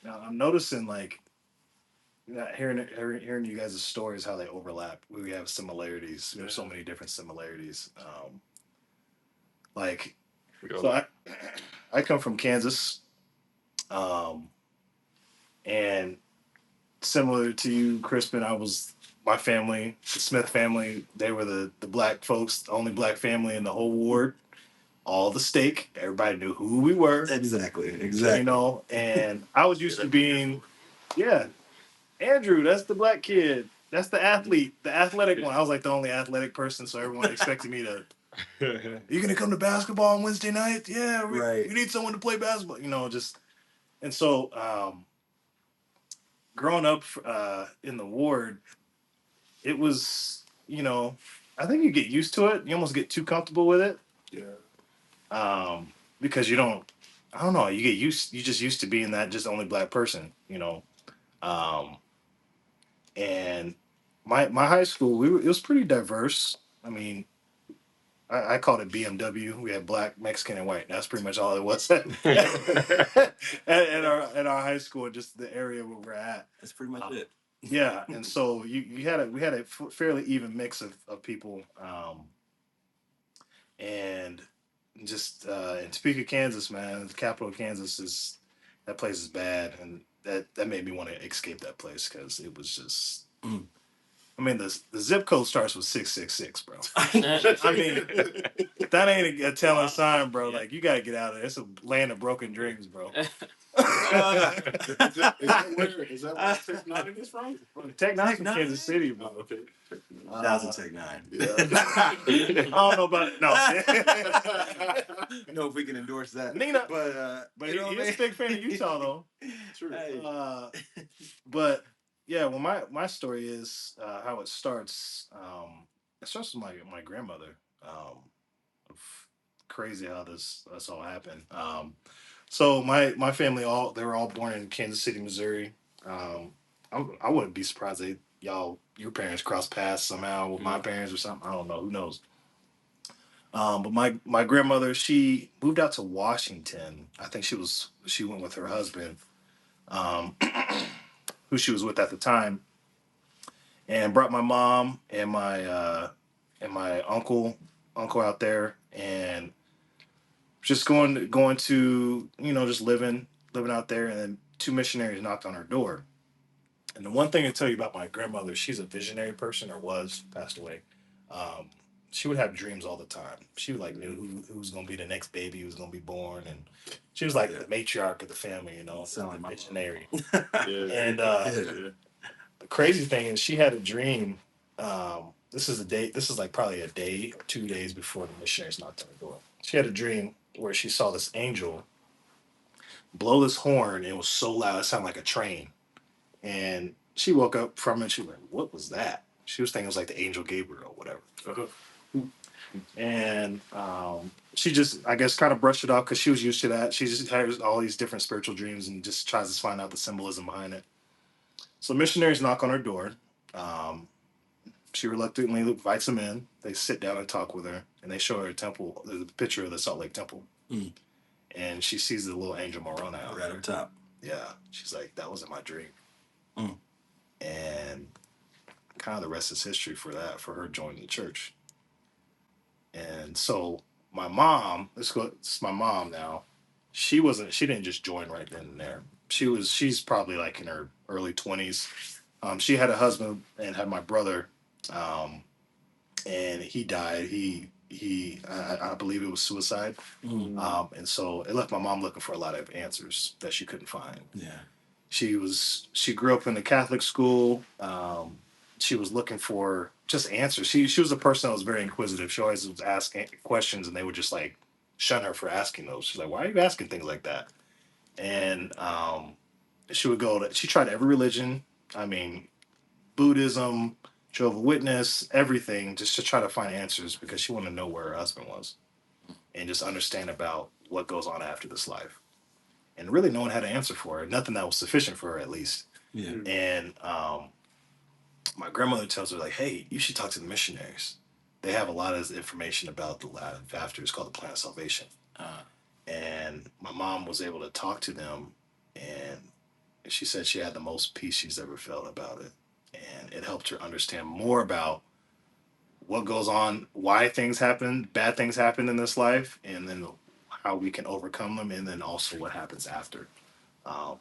Now I'm noticing like hearing you guys' stories how they overlap. We have similarities. We have so many different similarities. Like so I come from Kansas, um, and similar to you, Crispin, I was my family, the Smith family. They were the black folks, the only black family in the whole ward. All the stake. Everybody knew who we were. Exactly. And I was used to being, yeah, Andrew, that's the black kid. That's the athlete, the athletic one. I was like the only athletic person, so everyone expected me to. Are you gonna come to basketball on Wednesday night? Yeah, we need someone to play basketball. Just and so growing up in the ward, it was I think you get used to it. You almost get too comfortable with it. Because you don't. I don't know. You get used. You just used to being that just only black person. Um, and my high school, it was pretty diverse. I mean, I called it BMW. We had black, Mexican, and white. That's pretty much all it was at our high school, just the area where we're at. That's pretty much it. Yeah, and so we had a fairly even mix of people, and just in Topeka, Kansas, man, the capital of Kansas is that place is bad, and that made me want to escape that place because it was just. I mean, the zip code starts with 666, bro. I mean, that ain't a telling sign, bro. Like, you gotta get out of there. It's a land of broken dreams, bro. Is that where Tech Nine is from? Tech Nine's from Kansas City, bro. Oh, okay. That's a Tech Nine. I don't know about no. Know if we can endorse that. Nina, but he's a big fan of Utah, though. True. Hey. But yeah, well, my story is how it starts. It starts with my grandmother. Crazy how this all happened. So my family they were all born in Kansas City, Missouri. I wouldn't be surprised they your parents crossed paths somehow with my parents or something. I don't know. Who knows? But my grandmother, she moved out to Washington. I think she went with her husband, um, who she was with at the time, and brought my mom and my uncle out there, and just going to just living out there, and then two missionaries knocked on her door. And the one thing I tell you about my grandmother, she's a visionary person, or was, passed away. Um, she would have dreams all the time. She would like knew who was going to be the next baby who was going to be born, and she was like the matriarch of the family, Sound like my visionary. Yeah. And Yeah. the crazy thing is, she had a dream. This is a day. This is like probably a day or 2 days before the missionaries knocked on the door. She had a dream where she saw this angel blow this horn. And it was so loud, it sounded like a train. And she woke up from it. She was like, "What was that?" She was thinking it was like the angel Gabriel or whatever. Uh-huh. And she just, I guess, kind of brushed it off because she was used to that. She just has all these different spiritual dreams and just tries to find out the symbolism behind it. So missionaries knock on her door. Um, she reluctantly invites them in. They sit down and talk with her, and they show her a temple, the picture of the Salt Lake Temple. Mm. And she sees the little angel Moroni out right there. up top. Yeah, she's like, "That wasn't my dream." Mm. And kind of the rest is history for that, for her joining the church. And so my mom, this is my mom now. She didn't just join right then and there. She's probably like in her early 20s. She had a husband and had my brother, um, and he died. I believe it was suicide. Mm. And so it left my mom looking for a lot of answers that she couldn't find. Yeah. She grew up in a Catholic school. She was looking for just answers. She was a person that was very inquisitive. She always was asking questions, and they would just like shun her for asking those. She's like, "Why are you asking things like that?" And she tried every religion. I mean, Buddhism, Jehovah Witness, everything, just to try to find answers because she wanted to know where her husband was and just understand about what goes on after this life. And really, no one had an answer for her. Nothing that was sufficient for her, at least. Yeah. And my grandmother tells her like, "Hey, you should talk to the missionaries. They have a lot of information about the life after. It's called the Plan of Salvation." and my mom was able to talk to them, and she said she had the most peace she's ever felt about it, and it helped her understand more about what goes on, why things happen, bad things happen in this life, and then how we can overcome them, and then also what happens after. Um,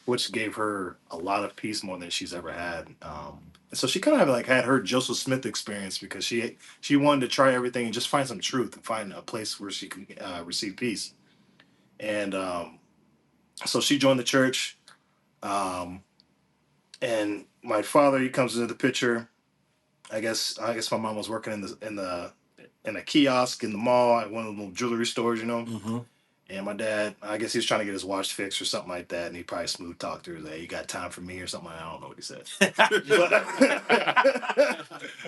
which gave her a lot of peace more than she's ever had. And so she kind of like had her Joseph Smith experience because she wanted to try everything and just find some truth and find a place where she can receive peace. And so she joined the church. Um, and my father, he comes into the picture. I guess my mom was working in a kiosk in the mall at one of the little jewelry stores, you know. Mm-hmm. And my dad, I guess he was trying to get his watch fixed or something like that, and he probably smooth talked to her, like, "You got time for me?" or something. I don't know what he said. But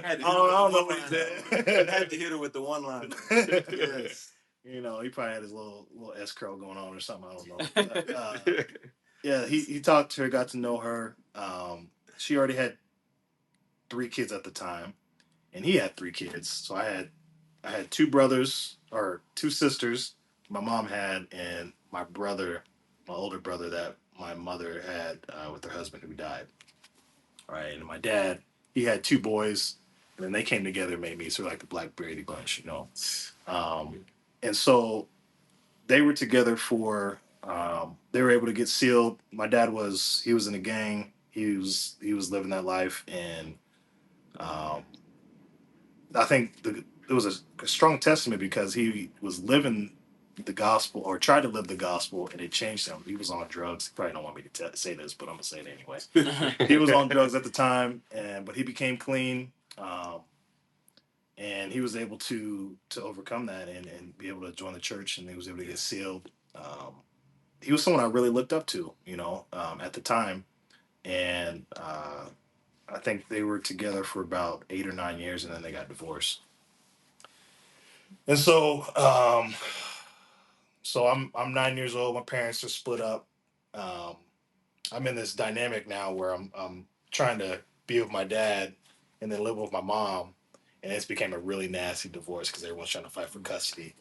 I don't know what he said. Had to hit her with the one line. Yes. You know, he probably had his little S curl going on or something. I don't know. But, yeah, he talked to her, got to know her. She already had 3 kids at the time, and he had 3 kids. So I had 2 brothers or 2 sisters. My mom had, and my brother, my older brother that my mother had with her husband who died. Right, and my dad, he had 2 boys, and then they came together and made me. So we're like the Black Brady Bunch, you know. And so they were together for. They were able to get sealed. My dad he was in a gang. He was living that life, and um, I think it was a strong testament because he was living the gospel or tried to live the gospel, and it changed him. He was on drugs. He probably don't want me to say this, but I'm gonna say it anyway. He was on drugs at the time, but he became clean, and he was able to overcome that and be able to join the church, and he was able to get sealed. He was someone I really looked up to, at the time, and I think they were together for about 8 or 9 years, and then they got divorced. And so I'm 9 years old. My parents are split up. Um, I'm in this dynamic now where I'm trying to be with my dad and then live with my mom, and it's became a really nasty divorce because everyone's trying to fight for custody.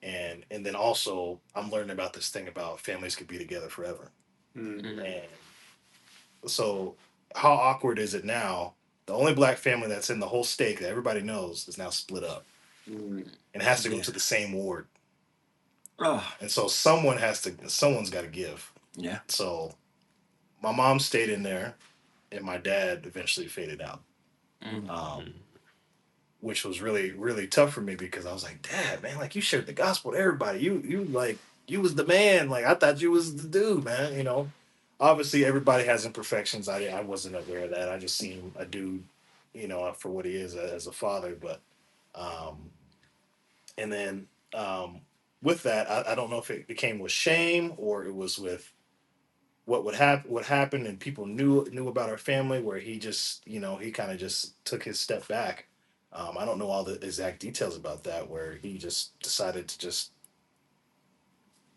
And then also I'm learning about this thing about families could be together forever. And so how awkward is it now? The only black family that's in the whole state that everybody knows is now split up and has to go to the same ward. Oh, And so someone's got to give. yeah. So my mom stayed in there, and my dad eventually faded out, um, which was really really tough for me because I was like, Dad, man, like you shared the gospel to everybody. You like you was the man. Like I thought you was the dude, man. You know. Obviously, everybody has imperfections. I wasn't aware of that. I just seen a dude, for what he is as a father. But um, and then with that, I don't know if it became with shame or it was with what happened and people knew about our family where he just he kind of just took his step back. I don't know all the exact details about that where he just decided to just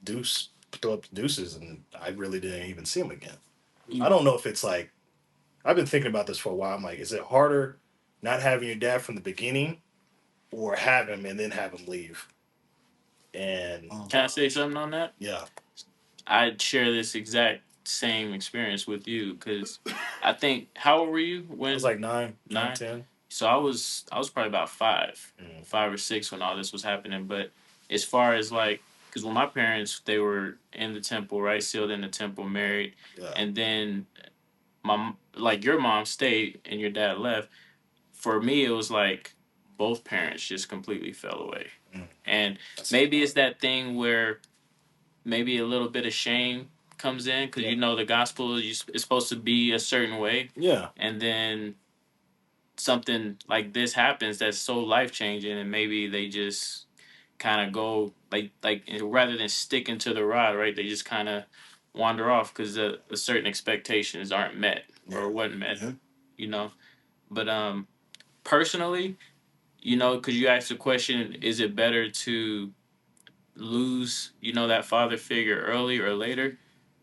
deuce throw up the deuces and I really didn't even see him again. I don't know if it's like I've been thinking about this for a while. I'm like, is it harder not having your dad from the beginning or have him and then have him leave? And Can I say something on that? yeah, I share this exact same experience with you because I think how old were you I when was like nine, nine, nine? 10. So I was probably about five, Mm. 5 or 6 when all this was happening. But as far as like, because when my parents they were in the temple, right, sealed in the temple, married, Yeah, and then like your mom stayed and your dad left. For me, it was like both parents just completely fell away, mm. and That's maybe it's that thing where maybe a little bit of shame comes in because yeah, you know the gospel is supposed to be a certain way, yeah, and then something like this happens that's so life changing, and maybe they just kind of go like rather than sticking to the rod, right? They just kind of wander off because the certain expectations aren't met yeah. or wasn't met, Yeah. you know. But personally, because you asked the question, is it better to lose, that father figure early or later?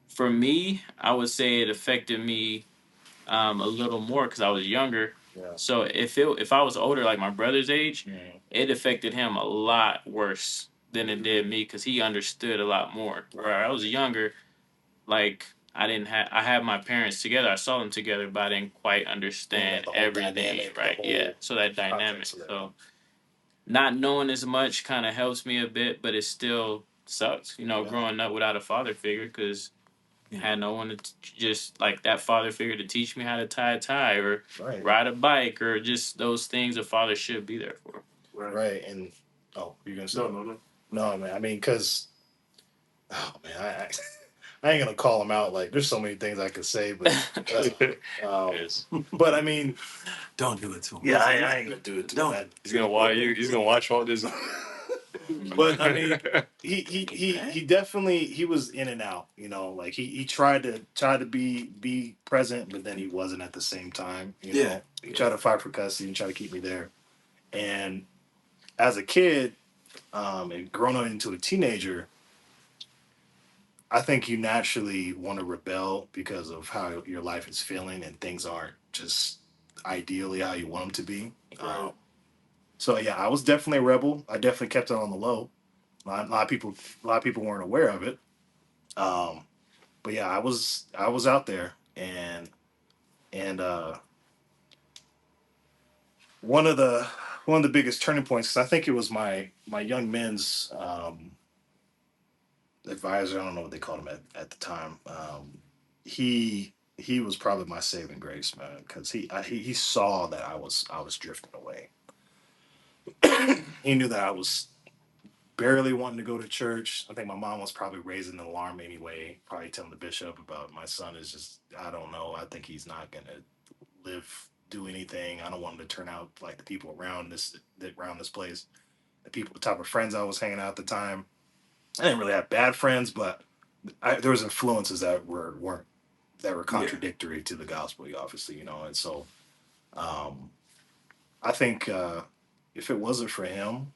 For me, I would say it affected me a little more because I was younger. Yeah. So if I was older, like my brother's age, Mm. it affected him a lot worse than it did me because he understood a lot more. Where I was younger, like I had my parents together. I saw them together, but I didn't quite understand the whole everything. dynamic, the Right? whole Yeah. So that dynamic. context of it. So not knowing as much kind of helps me a bit, but it still sucks. You know, Yeah. growing up without a father figure because Yeah. had no one to just like that father figure to teach me how to tie a tie or Right. ride a bike or just those things a father should be there for. Right. And you're gonna say No. no, man. I mean, because I ain't gonna call him out. Like, there's so many things I could say, but Yes. but I mean, Don't do it to him. yeah, I ain't gonna do it to Don't. that. He's gonna watch you. He's gonna watch all this. But I mean, he definitely he was in and out. You know, like he tried to be present, but then he wasn't at the same time. You know, Yeah. he tried to fight for custody and try to keep me there. And as a kid, and growing up into a teenager, I think you naturally want to rebel because of how your life is feeling and things aren't just ideally how you want them to be. Right. So yeah, I was definitely a rebel. I definitely kept it on the low. A lot of people weren't aware of it. Um, but yeah, I was out there, and one of the one of the biggest turning points, because I think it was my young men's advisor. I don't know what they called him at the time. He was probably my saving grace, man, because he saw that I was drifting away. He knew that I was barely wanting to go to church. I think my mom was probably raising an alarm anyway, probably telling the bishop about my son is just, I don't know. I think he's not gonna do anything. I don't want him to turn out like the people around this place, the type of friends I was hanging out at the time. I didn't really have bad friends, but there was influences that weren't that were contradictory to the gospel, obviously, and so um, I think if it wasn't for him,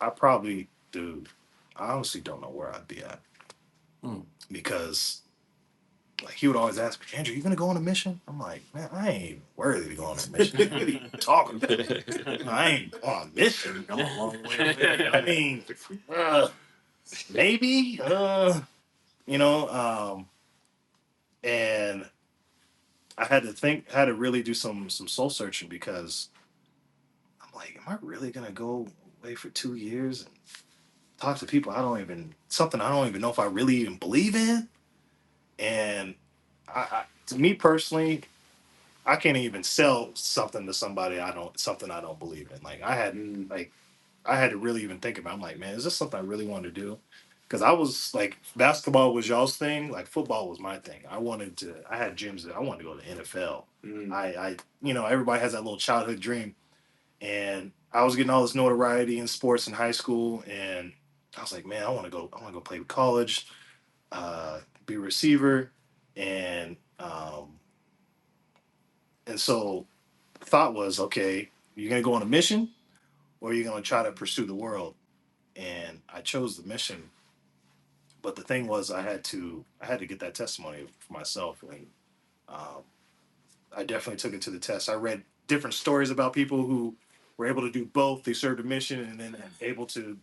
I probably, dude, I honestly don't know where I'd be at Hmm. because like he would always ask me, Andrew, you gonna go on a mission? I'm like, man, I ain't even worthy to go on a mission. What are you talking about? I ain't on a mission. I'm a long way away. I mean, maybe, you know, and I had to really do some soul searching because I'm like, am I really gonna go away for 2 years and talk to people I don't even know if I really even believe in? And to me personally, I can't even sell something to something I don't believe in. Like I had to really even think about. I'm like, man, is this something I really want to do? Because I was like, basketball was y'all's thing. Like football was my thing. I had dreams that I wanted to go to the NFL. Everybody has that little childhood dream, and I was getting all this notoriety in sports in high school, and I was like, man, I want to go play college, be a receiver, and so the thought was, okay, you're gonna go on a mission, or you're gonna try to pursue the world. And I chose the mission, but the thing was, I had to get that testimony for myself, and um, I definitely took it to the test. I read different stories about people who were able to do both. They served a mission and then able to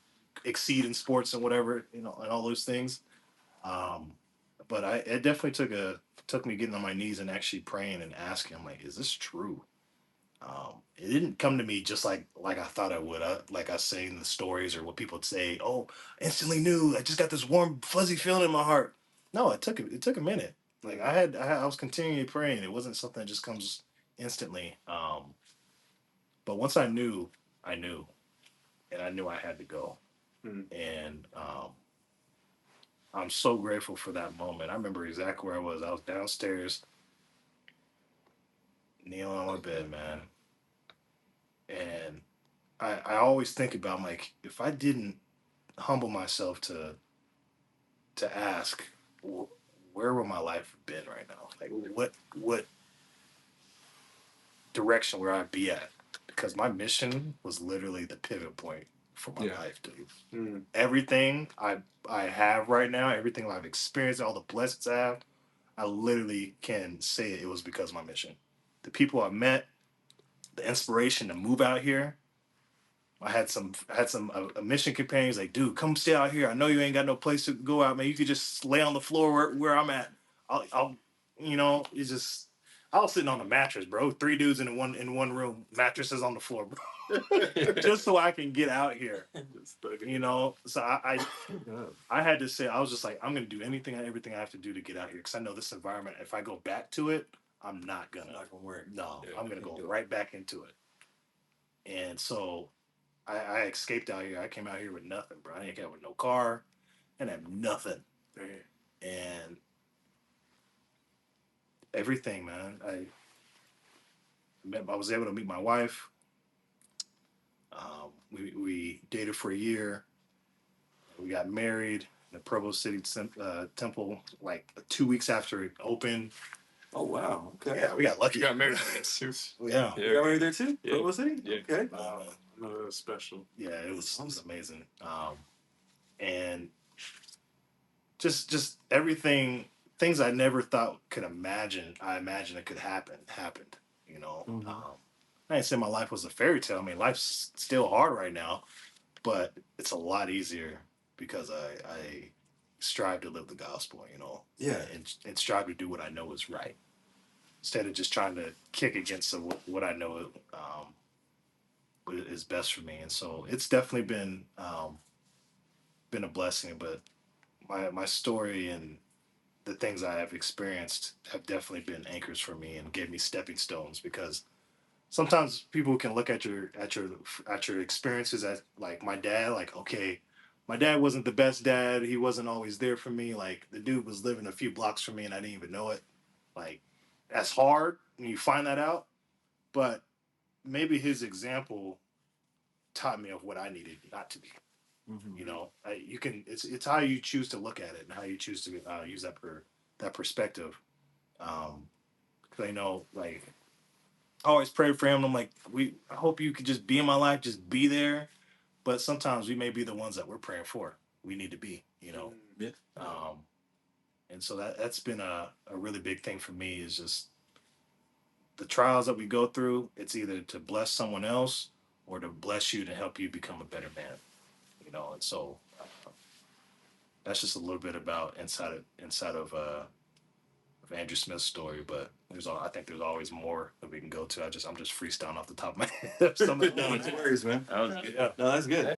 exceed in sports and whatever, and all those things. Um, but it definitely took me getting on my knees and actually praying and asking. I'm like, is this true? It didn't come to me just like I thought it would. Like I say in the stories or what people would say. Oh, instantly knew. I just got this warm, fuzzy feeling in my heart. No, it took a minute. Like I was continually praying. It wasn't something that just comes instantly. But once I knew, and I knew I had to go. And I'm so grateful for that moment. I remember exactly where I was. I was downstairs, kneeling on my bed, man, and I always think about, I'm like, if I didn't humble myself to ask, where would my life have been right now? Like, what direction where I'd be at? Because my mission was literally the pivot point for my life, dude. Everything I have right now, everything I've experienced, all the blessings I have, I literally can say it was because of my mission. The people I met, the inspiration to move out here, I had some mission companions like, dude, come stay out here. I know you ain't got no place to go out, man. You could just lay on the floor where I'm at. I'll it's just I was sitting on the mattress, bro. Three dudes in one room, mattresses on the floor, bro, just so I can get out here. So I had to say I was just like I'm gonna do everything I have to do to get out here because I know this environment. If I go back to it, I'm not gonna. Not gonna work. No, Yeah, I'm gonna can't go do it. right back into it. And so I escaped out here. I came out here with nothing, bro. I didn't get with no car. I didn't have nothing. And everything, man. I was able to meet my wife. We dated for a year. We got married in the Provo City Temple like 2 weeks after it opened. Oh wow. Okay. Yeah, we got lucky. You got married. Yeah. You got married there too? Yeah. Provo City? Yeah. Okay. No, that was special. Yeah, it was amazing. And just everything, things I never thought could imagine. I imagined it could happened. You know, Mhm. I didn't say my life was a fairy tale. I mean, life's still hard right now, but it's a lot easier because I strive to live the gospel. You know, Yeah. and strive to do what I know is right instead of just trying to kick against what I know is best for me. And so it's definitely been a blessing, but my story and the things I have experienced have definitely been anchors for me and gave me stepping stones because sometimes people can look at your experiences as like my dad, like, okay, my dad wasn't the best dad. He wasn't always there for me. Like the dude was living a few blocks from me and I didn't even know it. Like that's hard when you find that out. But maybe his example taught me of what I needed not to be. Mhm. You know, you can. It's how you choose to look at it and how you choose to use that perspective. Because I know, like, I always pray for him. I'm like, I hope you could just be in my life, just be there. But sometimes we may be the ones that we're praying for. We need to be, you know. Yeah. Um, and so that's been a really big thing for me is just the trials that we go through. It's either to bless someone else or to bless you to help you become a better man, you know. And so that's just a little bit about of Andrew Smith's story, but I think there's always more that we can go to. I'm just freestyling off the top of my head. Some of No, no worries, man. That was good. yeah. No, that's good.